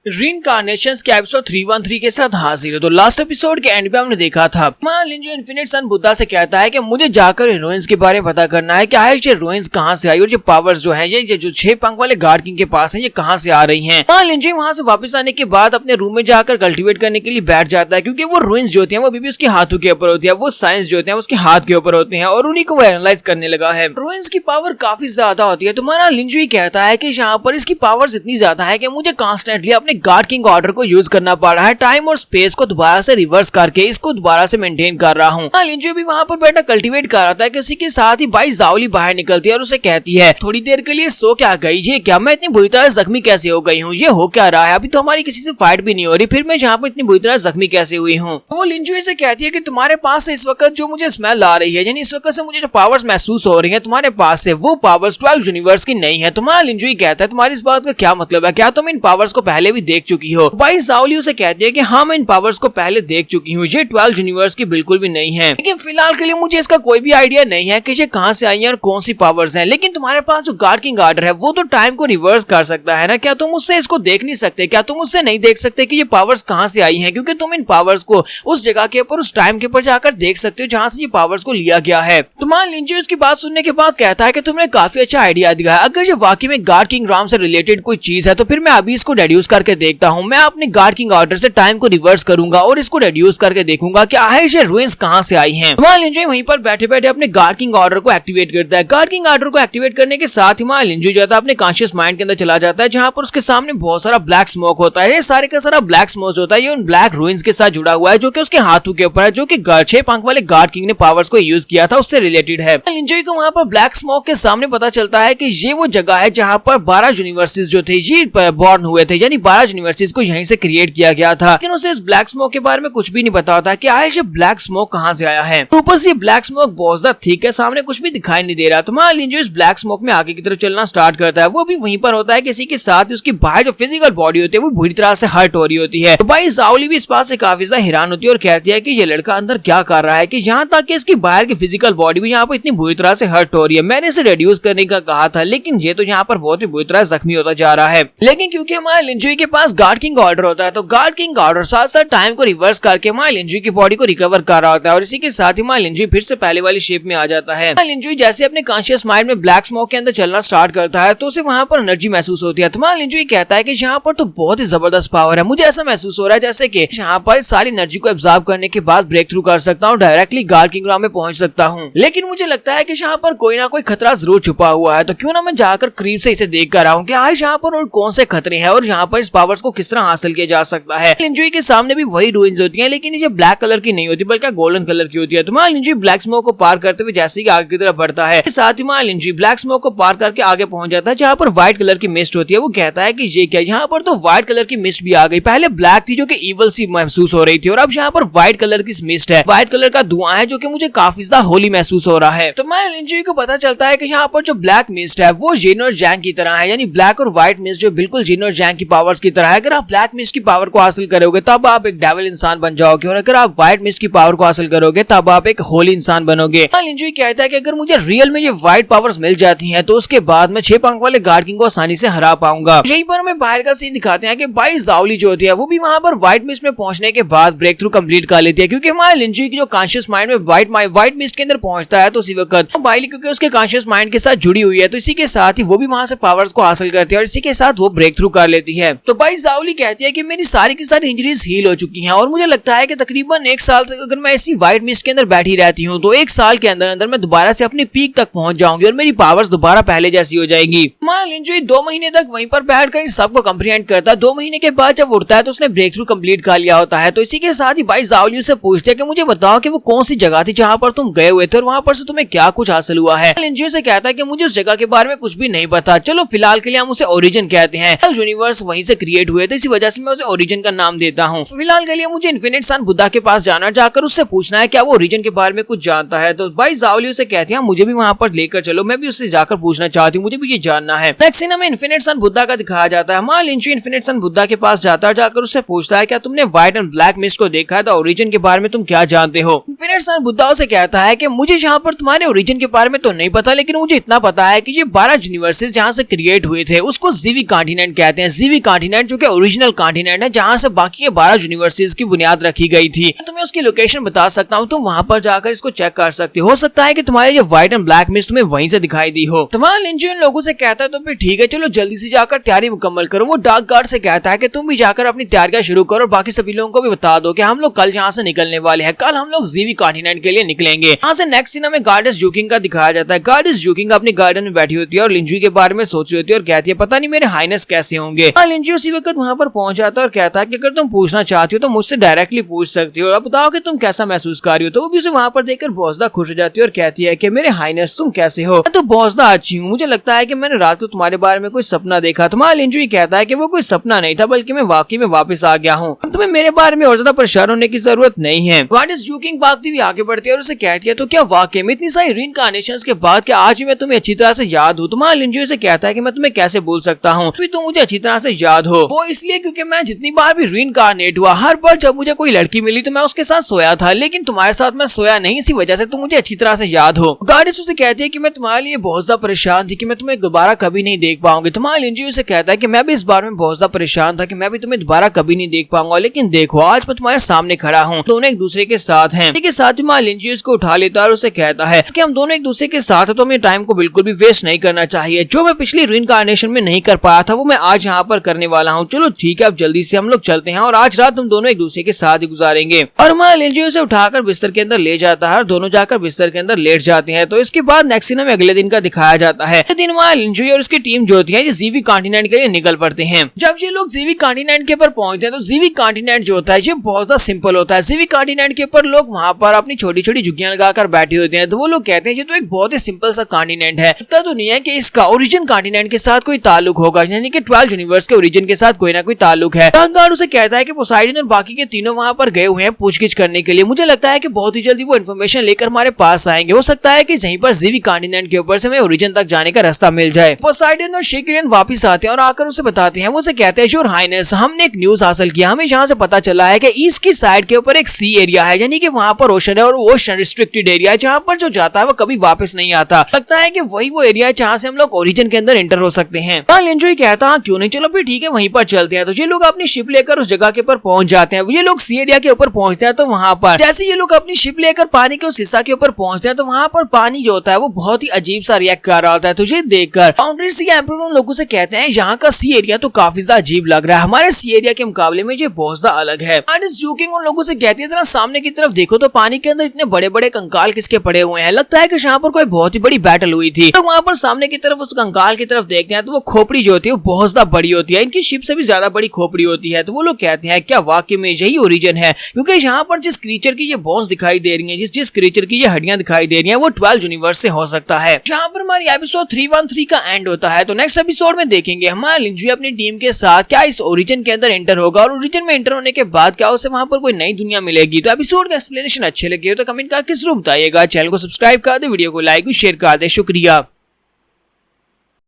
रीइंकार्नेशंस के एपिसोड 313 के साथ हाजिर है। तो लास्ट एपिसोड के एंड पे हमने देखा था लिंजो इन्फिनिट सन बुद्धा से कहता है कि मुझे जाकर रूइंस के बारे में पता करना है कि आखिर ये रूइंस कहाँ से आई और जो पावर्स जो है ये जो 6 पंख वाले गार्ड किंग के पास है ये कहाँ से आ रही हैं। लिंजो वहाँ से वापस आने के बाद अपने रूम में जाकर कल्टीवेट करने के लिए बैठ जाता है, क्योंकि वो रूइंस जो होती है वो अभी भी उसके हाथों के ऊपर होती है, वो साइंस जो होते हैं उसके हाथ के ऊपर होते हैं और उन्हीं को वो एनालाइज करने लगा है। रूइंस की पावर काफी ज्यादा होती है। तुम्हारा लिंजो कहता है कि यहाँ पर इसकी पावर्स इतनी ज्यादा है कि मुझे कॉन्स्टेंटली अपने गार्ड किंग ऑर्डर को यूज करना पड़ रहा है, टाइम और स्पेस को दोबारा से रिवर्स करके इसको दोबारा से मेंटेन कर रहा हूँ। लिंजो भी वहाँ पर बैठा कल्टीवेट कर रहा था कि उसी के साथ ही भाई जाओली बाहर निकलती है और उसे कहती है थोड़ी देर के लिए सो क्या गई, ये क्या मैं इतनी बुरी तरह जख्मी कैसे हो गई हूँ, ये हो क्या रहा है, अभी तो हमारी किसी से फाइट भी नहीं हो रही, फिर मैं यहाँ पर इतनी बुरी तरह जख्मी कैसे हुई हूँ। वो लिंजो से कहती है कि तुम्हारे पास से इस वक्त जो मुझे स्मेल आ रही है, यानी इस वक्त से मुझे जो पावर्स महसूस हो रही है तुम्हारे पास से, वो पावर्स 12 यूनिवर्स की नहीं है। तुम्हारा लिंजो कहता है तुम्हारी इस बात का क्या मतलब है, क्या तुम इन पावर्स को पहले भी देख चुकी हो। भाई जाओली उसे कहती है कि हाँ मैं इन पावर्स को पहले देख चुकी हूँ, ये 12 यूनिवर्स की बिल्कुल भी नहीं है, लेकिन फिलहाल के लिए मुझे इसका कोई भी आइडिया नहीं है कि ये कहाँ से आई है और कौन सी पावर्स हैं। लेकिन तुम्हारे पास जो गार्ड किंग ऑर्डर है वो तो टाइम को रिवर्स कर सकता है ना, क्या तुम उससे इसको देख नहीं सकते, क्या तुम उससे नहीं देख सकते कि ये पावर्स कहाँ से आई हैं, क्योंकि तुम इन पावर्स को उस जगह के ऊपर उस टाइम के ऊपर जाकर देख सकते हो जहाँ से ये पावर्स को लिया गया है। तुम्हारा लिंजो इसकी बात सुनने के बाद कहता है कि तुमने काफी अच्छा आइडिया दिया है, अगर ये वाकई में गार्ड किंग राम से रिलेटेड कोई चीज है तो फिर मैं अभी इसको डेड्यूस करके देखता हूँ। मैं अपने गार्ड किंग ऑर्डर से टाइम को रिवर्स करूंगा और इसको डेड्यूस करके देखूंगा कि आखिर ये रूइंस कहाँ से आई हैं। तुम्हारा लिंजो वहीं पर बैठे बैठे अपने गार्ड किंग ऑर्डर को एक्टिवेट करता है। गार्ड किंग ऑर्डर को एक्टिवेट करने के साथ ही हमारा लिंजो जाता है अपने कॉन्शियस माइंड के अंदर चला जाता है, जहाँ पर उसके सामने बहुत सारा ब्लैक स्मोक होता है। ये सारे का सारा ब्लैक स्मोक होता है ये उन ब्लैक रूइंस के साथ जुड़ा हुआ है जो कि उसके हाथों के ऊपर है, जो कि 6 पंख वाले गार्ड किंग ने पावर्स को यूज किया था उससे रिलेटेड है। लिंजो को वहाँ पर ब्लैक स्मोक के सामने पता चलता है कि ये वो जगह है जहाँ पर 12 यूनिवर्सिटीज जो थे ये बॉर्न हुए थे, यानी 12 यूनिवर्सिटीज को यहीं से क्रिएट किया गया था। लेकिन उसे इस ब्लैक स्मोक के बारे में कुछ भी नहीं पता होता कि आखिर ये ब्लैक स्मोक कहाँ से आया है। ऊपर से ब्लैक स्मोक बहुत ज्यादा थिक है, सामने कुछ भी दिखाई नहीं दे रहा। तुम्हारा लिंजो इस ब्लैक स्मोक में आगे की तरफ चलना स्टार्ट करता है। वो भी वहीं पर होता है किसी के साथ ही उसकी बाहर जो फिजिकल बॉडी होती है वो बुरी तरह से हर्ट हो रही होती है। तो भाई जाओली भी इस बात से काफी ज्यादा हैरान होती है और कहती है कि ये लड़का अंदर क्या कर रहा है कि यहाँ तक कि इसकी बाहर की फिजिकल बॉडी भी यहाँ पर इतनी बुरी तरह से हर्ट हो रही है। मैंने इसे रिड्यूस करने का कहा था लेकिन ये तो यहाँ पर बहुत ही बुरी तरह जख्मी होता जा रहा है। लेकिन क्योंकि हमारे लिंजो के पास गार्ड किंग ऑर्डर होता है तो गार्ड किंग ऑर्डर साथ साथ टाइम को रिवर्स करके हमारे लिंजो की बॉडी को रिकवर कर रहा होता है और इसी के साथ ही हमारे लिंजो फिर से पहले वाली शेप में आ जाता है। लिंजो जैसे अपने कॉन्शियस माइंड में ब्लैक स्मोक के अंदर चलना स्टार्ट करता है तो उसे वहाँ पर एनर्जी महसूस होती है। तुम्हारा लिंजो कहता है कि यहाँ पर तो बहुत ही जबरदस्त पावर है, मुझे ऐसा महसूस हो रहा है जैसे कि यहाँ पर सारी एनर्जी को एब्जॉर्ब करने के बाद ब्रेक थ्रू कर सकता हूँ, डायरेक्टली गार्ड किंग राम में पहुंच सकता हूँ। लेकिन मुझे लगता है कि यहाँ पर कोई ना कोई खतरा जरूर छुपा हुआ है, तो क्यों ना मैं जाकर करीब से इसे देख कर आऊँ कि आज यहाँ पर और कौन से खतरे हैं और यहाँ पर इस पावर्स को किस तरह हासिल किया जा सकता है। लिंजो के सामने भी वही रूइंस होती है लेकिन ये ब्लैक कलर की नहीं होती बल्कि गोल्डन कलर की होती है। तुम्हारा लिंजो ब्लैक स्मोक को पार करते हुए जैसे ही आगे की तरफ बढ़ता है साथ ही हमारा लिंजो ब्लैक स्मोक को पार करके आगे पहुंच जाता है जहाँ पर व्हाइट कलर की मिस्ट होती है। वो कहता है कि ये क्या, यहाँ पर तो व्हाइट कलर की मिस्ट भी आ गई, पहले ब्लैक थी जो कि इवल सी महसूस हो रही थी और अब यहाँ पर व्हाइट कलर की मिस्ट है, व्हाइट कलर का धुआं है जो कि मुझे काफी ज्यादा होली महसूस हो रहा है। तो हमारे लिंजो को पता चलता है कि यहाँ पर जो ब्लैक मिस्ट है वो जिन और जैंग की तरह है, यानी ब्लैक और व्हाइट मिस्ट जो बिल्कुल जिन और जैंग की पावर्स की तरह है। अगर आप ब्लैक मिस्ट की पावर को हासिल करोगे तब आप एक डेविल इंसान बन जाओगे और अगर आप व्हाइट मिस्ट की पावर को हासिल करोगे तब आप एक होली इंसान बनोगे। लिंजो कहता है कि अगर मुझे रियल में ये व्हाइट पावर्स मिल जाती हैं तो उसके बाद मैं 6 पंख वाले गार्ड किंग को आसानी से हरा पाऊंगा। यहीं पर हमें बाहर का सीन दिखाते हैं कि भाई जाओली जो होती है वो भी वहां पर व्हाइट मिस्ट में पहुंचने के बाद ब्रेक थ्रू कंप्लीट कर लेती है, क्योंकि हमारे लिंजो की जो कॉन्शियस माइंड में व्हाइट मिस्ट के अंदर पहुंचता है तो उसी वक्त बाइली क्योंकि उसके कॉन्शियस माइंड के साथ जुड़ी हुई है तो इसी के साथ ही वो भी वहां से पावर्स को हासिल करती है और इसी के साथ वो ब्रेक थ्रू कर लेती है। तो भाई जाओली कहती है कि मेरी सारी की सारी इंजरीज हील हो चुकी हैं और मुझे लगता है कि तकरीबन 1 साल तक अगर मैं इसी व्हाइट मिस्ट के अंदर बैठी रहती हूँ तो 1 साल के अंदर अंदर मैं दोबारा से अपनी पीक तक पहुंच जाऊंगी और मेरी पावर्स दोबारा पहले जैसी हो जाएंगी। हमारा लिंजो 2 महीने तक वहीं पर बैठकर सबको कंप्रीहेंड करता है। 2 महीने के बाद जब उठता है तो उसने ब्रेक थ्रू कंप्लीट कर लिया होता है। तो इसी के साथ ही भाई जाओली से पूछते हैं कि मुझे बताओ कि वो कौन सी जगह थी जहाँ पर तुम गए हुए थे और वहाँ पर से तुम्हें क्या कुछ हासिल हुआ है। लिंजो से कहता है कि मुझे उस जगह के बारे में कुछ भी नहीं पता, चलो फिलहाल के लिए हम उसे ओरिजिन कहते हैं, यूनिवर्स वहीं से क्रिएट हुए थे इसी वजह से मैं उसे ओरिजिन का नाम देता हूँ। फिलहाल के लिए मुझे इन्फिनिट सन बुद्धा के पास जाना, जाकर उससे पूछना है क्या वो ओरिजिन के बारे में कुछ जानता है। तो भाई जाओली उसे कहती है मुझे भी वहाँ पर लेकर चलो, मैं भी उससे जाकर पूछना चाहती हूँ, मुझे भी ये जानना है। नेक्स्ट सीन हमें इन्फिनिट सन बुद्धा का दिखाया जाता है। हमारा लिंजो इन्फिनिट सन बुद्धा के पास जाता है, जाकर उससे पूछता है क्या तुमने व्हाइट एंड ब्लैक मिस्ट को देखा है, तो ओरिजिन के बारे में तुम क्या जानते हो। इन्फिनिट सन बुद्धा से कहता है कि मुझे यहाँ पर तुम्हारे ओरिजिन के बारे में तो नहीं पता, लेकिन मुझे इतना पता है कि ये 12 यूनिवर्सेस जहाँ से क्रिएट हुए थे उसको जीवी कॉन्टिनेंट कहते हैं। जीवी कॉन्टिनेंट कॉन्टिनेंट जो कि ओरिजिनल कॉन्टिनेंट है, जहाँ से बाकी के 12 यूनिवर्सिटीज की बुनियाद रखी गई थी। तुम्हें उसकी लोकेशन बता सकता हूँ, तुम वहाँ पर जाकर इसको चेक कर सकते हो सकता है कि तुम्हारे जो व्हाइट एंड ब्लैक मिस्ट तुम्हें वहीं से दिखाई दी हो। तुम्हारा लिंजू इन लोगों से कहता है तो फिर ठीक है, चलो जल्दी से जाकर तैयारी मुकम्मल करो। वो डार्क गार्ड से कहता है कि तुम भी जाकर अपनी तैयारियां शुरू करो और बाकी सभी लोगों को भी बता दो कि हम लोग कल यहाँ से निकलने वाले हैं। कल हम लोग जीवी कॉन्टिनेंट के लिए निकलेंगे। यहाँ से नेक्स्ट सीन हमें गॉडेस यूकिंग का दिखाया जाता है। गॉडेस यूकिंग अपनी गार्डन में बैठी होती है और लिंजू के बारे में सोच रही होती है और कहती है पता नहीं मेरे हाइनेस कैसे होंगे। लिंजू उसी वक्त वहाँ पर पहुंच जाता है और कहता है कि अगर तुम पूछना चाहती हो तो मुझसे डायरेक्टली पूछ सकती हो, अब बताओ कि तुम कैसा महसूस कर रही हो। तो वो भी उसे वहाँ पर देखकर बॉसदा खुश हो जाती है और कहती है कि मेरे हाइनेस तुम कैसे हो। तो बॉसदा अच्छी हूँ, मुझे लगता है कि मैंने रात को तुम्हारे बारे में कोई सपना देखा। तुम्हारा लिंजू कहता है कि वो कोई सपना नहीं था बल्कि मैं वाकई में वापस आ गया हूँ, तुम्हें मेरे बारे में और ज्यादा परेशान होने की जरूरत नहीं है। गॉडेस यूकिंग भागती हुई आगे बढ़ती है और उसे कहती है तो क्या वाकई में इतनी सारी रीइंकार्नेशंस के बाद क्या आज भी मैं तुम्हें अच्छी तरह से याद हूँ। तुम्हारा लिंजू से कहता है कि मैं तुम्हें कैसे भूल सकता हूँ, तुम मुझे अच्छी तरह से याद हो। वो इसलिए क्योंकि मैं जितनी बार भी रीइंकार्नेट हुआ हर बार जब मुझे कोई लड़की मिली तो मैं उसके साथ सोया था, लेकिन तुम्हारे साथ मैं सोया नहीं, इसी वजह से तुम मुझे अच्छी तरह से याद हो। गॉडेस उसे कहती है कि मैं तुम्हारे लिए बहुत ज्यादा परेशान थी कि मैं तुम्हें दोबारा कभी नहीं देख पाऊंगी। तुम्हारा लिंजू से कहता है कि मैं भी इस बार में बहुत ज्यादा परेशान था कि मैं भी तुम्हें दोबारा कभी नहीं देख पाऊंगा, लेकिन देखो आज मैं तुम्हारे सामने खड़ा हूँ, दोनों एक दूसरे के साथ हैं। के साथ ही मां लिंजू उसको उठा लेता है और उसे कहता है कि हम दोनों एक दूसरे के साथ हैं तो हमें टाइम को बिल्कुल भी वेस्ट नहीं करना चाहिए। जो मैं पिछली रीइंकार्नेशन में नहीं कर पाया था वो मैं आज यहाँ पर करने वाला हूँ। चलो ठीक है, अब जल्दी से हम लोग चलते हैं और आज रात हम दोनों एक दूसरे के साथ ही गुजारेंगे। और मां लिंजू उसे उठाकर बिस्तर के अंदर ले जाता है और दोनों जाकर बिस्तर के अंदर लेट जाते हैं। तो इसके बाद नेक्स्ट सीन में अगले दिन का दिखाया जाता है। दिन मां लिंजू और उसकी टीम जो होती है जीवी कॉन्टिनेंट के लिए निकल पड़ते हैं। जब ये लोग जीवी कॉन्टिनेंट के ऊपर पहुंचते हैं तो जीवी कॉन्टिनेंट जो होता है ये बहुत ज्यादा सिंपल होता है। जीवी कॉन्टिनेंट के ऊपर लोग वहाँ पर अपनी छोटी छोटी झुग्गियां लगाकर बैठे होते हैं। तो वो लोग कहते हैं ये तो एक बहुत ही सिंपल सा कॉन्टिनेंट है, लगता तो नहीं है कि इसका ओरिजिन कॉन्टिनेंट के साथ कोई ताल्लुक होगा, यानी कि 12 यूनिवर्स के ओरिजिन के साथ कोई ना कोई ताल्लुक है। गार्ड उसे कहता है कि पोसाइडन और बाकी के तीनों वहाँ पर गए हुए हैं पूछगिछ करने के लिए। मुझे लगता है कि बहुत ही जल्दी वो इन्फॉर्मेशन लेकर हमारे पास आएंगे। हो सकता है कि यहीं पर जीवी कॉन्टिनेंट के ऊपर से हमें ओरिजिन तक जाने का रास्ता मिल जाए। पोसाइडन और शेकिलियन वापस आते हैं और आकर उसे बताते हैं। वो उसे कहते हैं योर हाइनेस, हमने एक न्यूज हासिल किया, हमें यहाँ से पता चला है कि ईस्ट की साइड के ऊपर एक सी एरिया है, यानी कि वहाँ पर ओशन है और ओशन रिस्ट्रिक्टेड एरिया है जहाँ पर जो जाता है वो कभी वापस नहीं आता। लगता है कि वही वो एरिया है जहाँ से हम लोग ओरिजिन के अंदर एंटर हो सकते हैं। लिंजू कहता हाँ क्यों नहीं, चलो फिर ठीक है वहीं पर चलते हैं। तो ये लोग अपनी शिप लेकर उस जगह के ऊपर पहुंच जाते हैं। ये लोग सी एरिया के ऊपर पहुंचते हैं तो वहाँ पर जैसे ये लोग अपनी शिप लेकर पानी के उस हिस्सा के ऊपर पहुंचते हैं तो वहाँ पर पानी जो होता है वो बहुत ही अजीब सा रिएक्ट कर रहा होता है। तो ये देखकर बाउंड्री सी एम्परर उन लोगों से कहते हैं यहाँ का सी एरिया तो काफी ज्यादा अजीब लग रहा है, हमारे सी एरिया के मुकाबले में ये बहुत ज्यादा अलग है। जूकिंग उन लोगों से कहती है जरा सामने की तरफ देखो तो पानी के अंदर इतने बड़े बड़े कंकाल किसके पड़े हुए हैं, लगता है कि यहाँ पर कोई बहुत ही बड़ी बैटल हुई थी। तो वहाँ पर सामने की तरफ उस कंकाल की तरफ देखते हैं तो वो खोपड़ी जो होती है वो बहुत ज्यादा बड़ी होती है, इनकी शिप से भी ज्यादा बड़ी खोपड़ी होती है। तो वो लोग कहते हैं क्या वाकई में यही ओरिजिन है, क्योंकि यहाँ पर जिस क्रीचर की ये बोन्स दिखाई दे रही है, जिस क्रीचर की ये हड्डियां दिखाई दे रही है वो 12 यूनिवर्स से हो सकता है। जहाँ पर हमारी एपिसोड 313 का एंड होता है। तो नेक्स्ट एपिसोड में देखेंगे हमारा लिंजू अपनी टीम के साथ क्या इस ओरिजिन के अंदर एंटर होगा और ओरिजिन में एंटर होने के बाद क्या उसे वहाँ पर कोई नई दुनिया मिलेगी। तो एपिसोड का एक्सप्लेनेशन अच्छे लगे हो तो कमेंट करके जरूर बताइएगा। चैनल को सब्सक्राइब कर दे, वीडियो को लाइक और शेयर कर दे। शुक्रिया।